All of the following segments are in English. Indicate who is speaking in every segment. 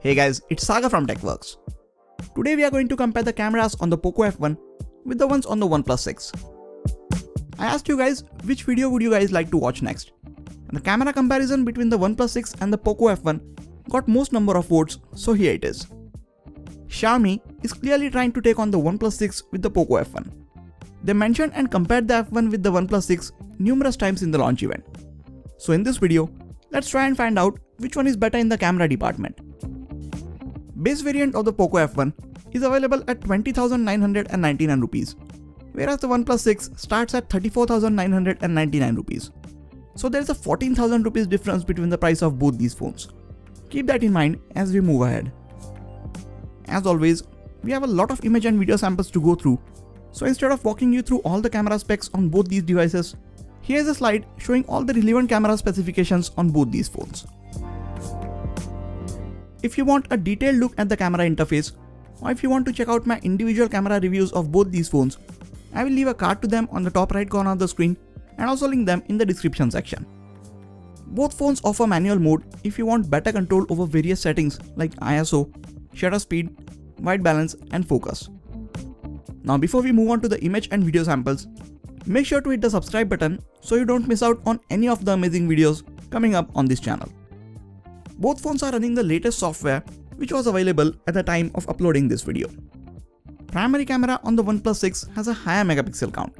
Speaker 1: Hey guys, it's Saga from TechWorks. Today we are going to compare the cameras on the POCO F1 with the ones on the OnePlus 6. I asked you guys which video would you guys like to watch next. And the camera comparison between the OnePlus 6 and the POCO F1 got most number of votes, so here it is. Xiaomi is clearly trying to take on the OnePlus 6 with the POCO F1. They mentioned and compared the F1 with the OnePlus 6 numerous times in the launch event. So in this video, let's try and find out which one is better in the camera department. Base variant of the POCO F1 is available at 20,999 rupees, whereas the OnePlus 6 starts at 34,999 rupees. So there is a 14,000 rupees difference between the price of both these phones. Keep that in mind as we move ahead. As always, we have a lot of image and video samples to go through, so instead of walking you through all the camera specs on both these devices, here is a slide showing all the relevant camera specifications on both these phones. If you want a detailed look at the camera interface, or if you want to check out my individual camera reviews of both these phones, I will leave a card to them on the top right corner of the screen and also link them in the description section. Both phones offer manual mode if you want better control over various settings like ISO, shutter speed, white balance and focus. Now before we move on to the image and video samples, make sure to hit the subscribe button so you don't miss out on any of the amazing videos coming up on this channel. Both phones are running the latest software which was available at the time of uploading this video. Primary camera on the OnePlus 6 has a higher megapixel count,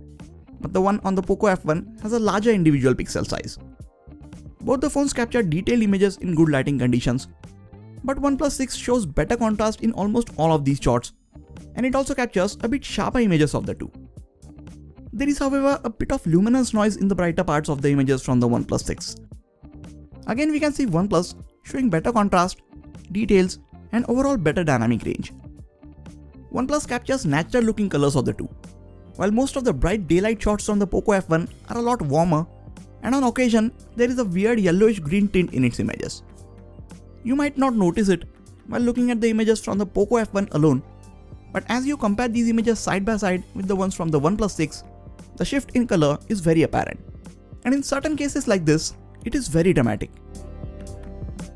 Speaker 1: but the one on the POCO F1 has a larger individual pixel size. Both the phones capture detailed images in good lighting conditions, but OnePlus 6 shows better contrast in almost all of these shots, and it also captures a bit sharper images of the two. There is however a bit of luminance noise in the brighter parts of the images from the OnePlus 6. Again we can see OnePlus showing better contrast, details and overall better dynamic range. OnePlus captures natural looking colors of the two, while most of the bright daylight shots from the POCO F1 are a lot warmer, and on occasion there is a weird yellowish green tint in its images. You might not notice it while looking at the images from the POCO F1 alone, but as you compare these images side by side with the ones from the OnePlus 6, the shift in color is very apparent, and in certain cases like this, it is very dramatic.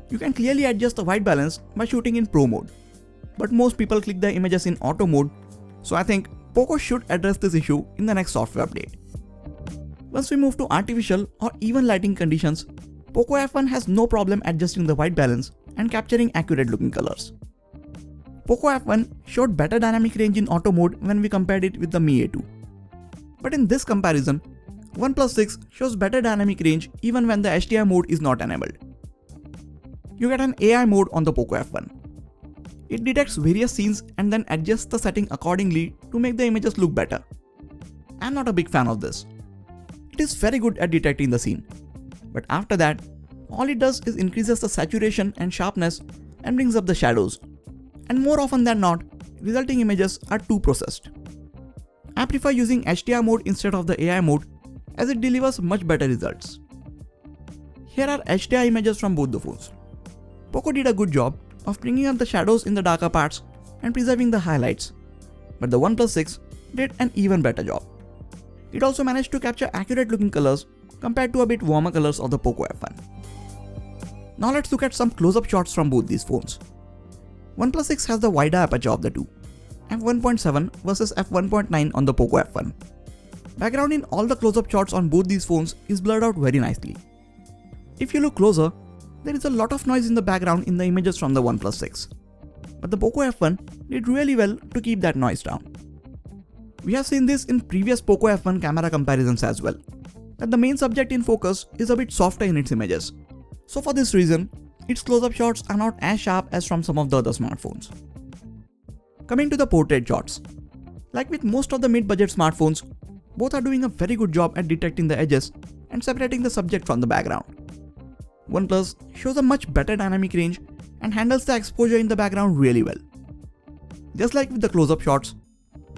Speaker 1: You can clearly adjust the white balance by shooting in Pro mode, but most people click the images in Auto mode, so I think POCO should address this issue in the next software update. Once we move to artificial or even lighting conditions, POCO F1 has no problem adjusting the white balance and capturing accurate looking colors. POCO F1 showed better dynamic range in Auto mode when we compared it with the Mi A2. But in this comparison, OnePlus 6 shows better dynamic range even when the HDR mode is not enabled. You get an AI mode on the POCO F1. It detects various scenes and then adjusts the setting accordingly to make the images look better. I'm not a big fan of this. It is very good at detecting the scene, but after that, all it does is increases the saturation and sharpness and brings up the shadows, and more often than not, resulting images are too processed. I prefer using HDR mode instead of the AI mode as it delivers much better results. Here are HDR images from both the phones. POCO did a good job of bringing up the shadows in the darker parts and preserving the highlights, but the OnePlus 6 did an even better job. It also managed to capture accurate looking colors compared to a bit warmer colors of the POCO F1. Now let's look at some close-up shots from both these phones. OnePlus 6 has the wider aperture of the two, f1.7 versus f1.9 on the POCO F1. Background in all the close-up shots on both these phones is blurred out very nicely. If you look closer, there is a lot of noise in the background in the images from the OnePlus 6, but the POCO F1 did really well to keep that noise down. We have seen this in previous POCO F1 camera comparisons as well, that the main subject in focus is a bit softer in its images, so for this reason, its close-up shots are not as sharp as from some of the other smartphones. Coming to the portrait shots, like with most of the mid-budget smartphones, both are doing a very good job at detecting the edges and separating the subject from the background. OnePlus shows a much better dynamic range and handles the exposure in the background really well. Just like with the close-up shots,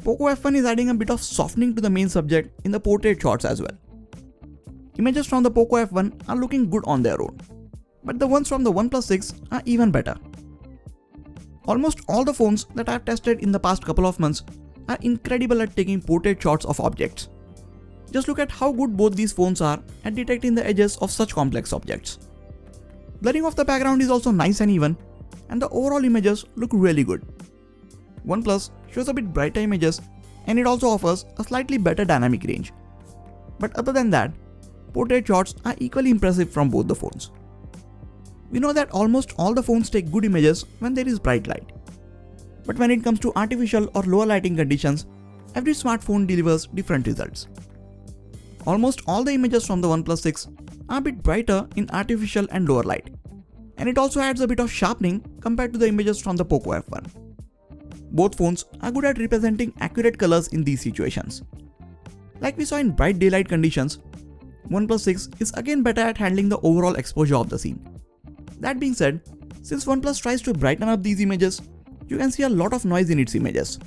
Speaker 1: POCO F1 is adding a bit of softening to the main subject in the portrait shots as well. Images from the POCO F1 are looking good on their own, but the ones from the OnePlus 6 are even better. Almost all the phones that I have tested in the past couple of months are incredible at taking portrait shots of objects. Just look at how good both these phones are at detecting the edges of such complex objects. Blurring of the background is also nice and even, and the overall images look really good. OnePlus shows a bit brighter images and it also offers a slightly better dynamic range. But other than that, portrait shots are equally impressive from both the phones. We know that almost all the phones take good images when there is bright light. But when it comes to artificial or lower lighting conditions, every smartphone delivers different results. Almost all the images from the OnePlus 6 are a bit brighter in artificial and lower light. And it also adds a bit of sharpening compared to the images from the POCO F1. Both phones are good at representing accurate colors in these situations. Like we saw in bright daylight conditions, OnePlus 6 is again better at handling the overall exposure of the scene. That being said, since OnePlus tries to brighten up these images, you can see a lot of noise in its images.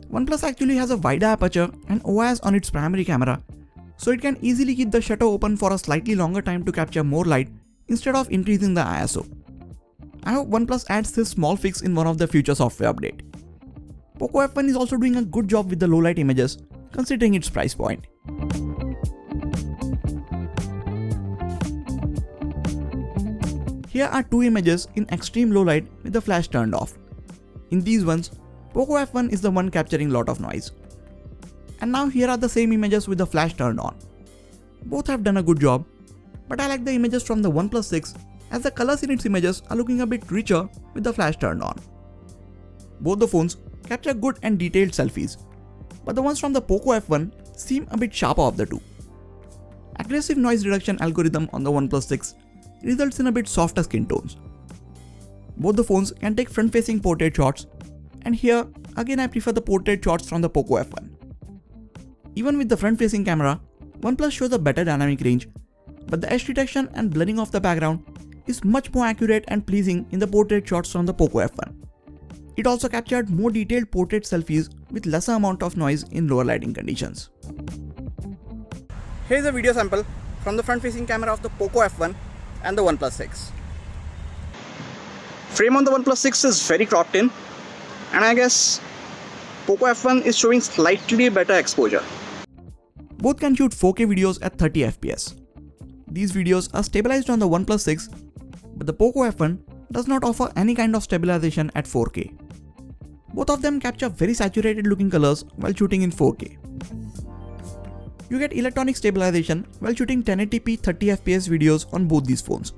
Speaker 1: OnePlus actually has a wider aperture and OIS on its primary camera, so it can easily keep the shutter open for a slightly longer time to capture more light instead of increasing the ISO. I hope OnePlus adds this small fix in one of the future software update. POCO F1 is also doing a good job with the low light images considering its price point. Here are two images in extreme low light with the flash turned off. In these ones, POCO F1 is the one capturing lot of noise. And now here are the same images with the flash turned on. Both have done a good job, but I like the images from the OnePlus 6 as the colors in its images are looking a bit richer with the flash turned on. Both the phones capture good and detailed selfies, but the ones from the POCO F1 seem a bit sharper of the two. Aggressive noise reduction algorithm on the OnePlus 6 results in a bit softer skin tones. Both the phones can take front-facing portrait shots, and here again I prefer the portrait shots from the POCO F1. Even with the front-facing camera, OnePlus shows a better dynamic range, but the edge detection and blurring of the background is much more accurate and pleasing in the portrait shots from the POCO F1. It also captured more detailed portrait selfies with lesser amount of noise in lower lighting conditions. Here is a video sample from the front-facing camera of the POCO F1 and the OnePlus 6. Frame on the OnePlus 6 is very cropped in, and I guess POCO F1 is showing slightly better exposure. Both can shoot 4K videos at 30 FPS. These videos are stabilized on the OnePlus 6, but the POCO F1 does not offer any kind of stabilization at 4K. Both of them capture very saturated looking colors while shooting in 4K. You get electronic stabilization while shooting 1080p 30 FPS videos on both these phones.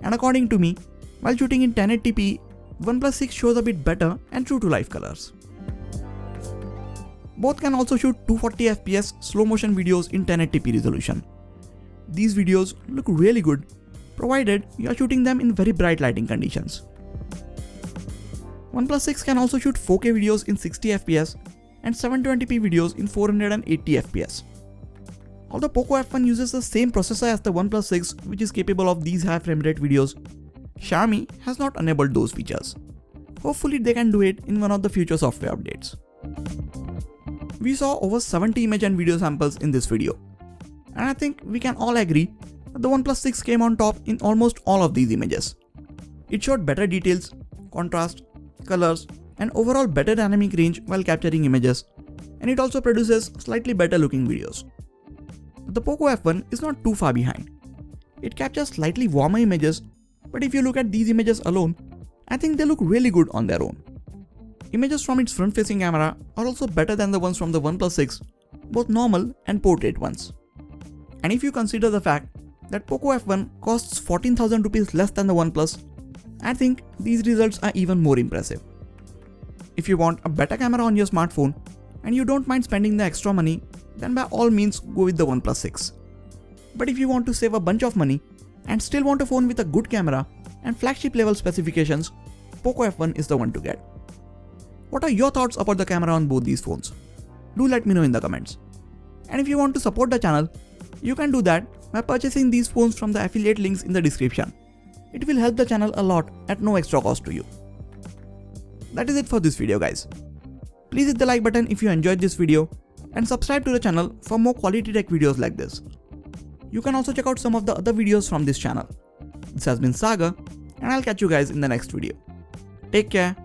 Speaker 1: And according to me, while shooting in 1080p, OnePlus 6 shows a bit better and true to life colors. Both can also shoot 240 FPS slow motion videos in 1080p resolution. These videos look really good, provided you are shooting them in very bright lighting conditions. OnePlus 6 can also shoot 4K videos in 60 FPS and 720p videos in 480 FPS. Although POCO F1 uses the same processor as the OnePlus 6, which is capable of these high frame rate videos, Xiaomi has not enabled those features. Hopefully they can do it in one of the future software updates. We saw over 70 image and video samples in this video, and I think we can all agree that the OnePlus 6 came on top in almost all of these images. It showed better details, contrast, colors, and overall better dynamic range while capturing images, and it also produces slightly better looking videos. The POCO F1 is not too far behind. It captures slightly warmer images, but if you look at these images alone, I think they look really good on their own. Images from its front-facing camera are also better than the ones from the OnePlus 6, both normal and portrait ones. And if you consider the fact that POCO F1 costs 14,000 rupees less than the OnePlus, I think these results are even more impressive. If you want a better camera on your smartphone and you don't mind spending the extra money, then by all means go with the OnePlus 6. But if you want to save a bunch of money and still want a phone with a good camera and flagship level specifications, POCO F1 is the one to get. What are your thoughts about the camera on both these phones? Do let me know in the comments. And if you want to support the channel, you can do that by purchasing these phones from the affiliate links in the description. It will help the channel a lot at no extra cost to you. That is it for this video, guys. Please hit the like button if you enjoyed this video and subscribe to the channel for more quality tech videos like this. You can also check out some of the other videos from this channel. This has been Sagar, and I'll catch you guys in the next video. Take care.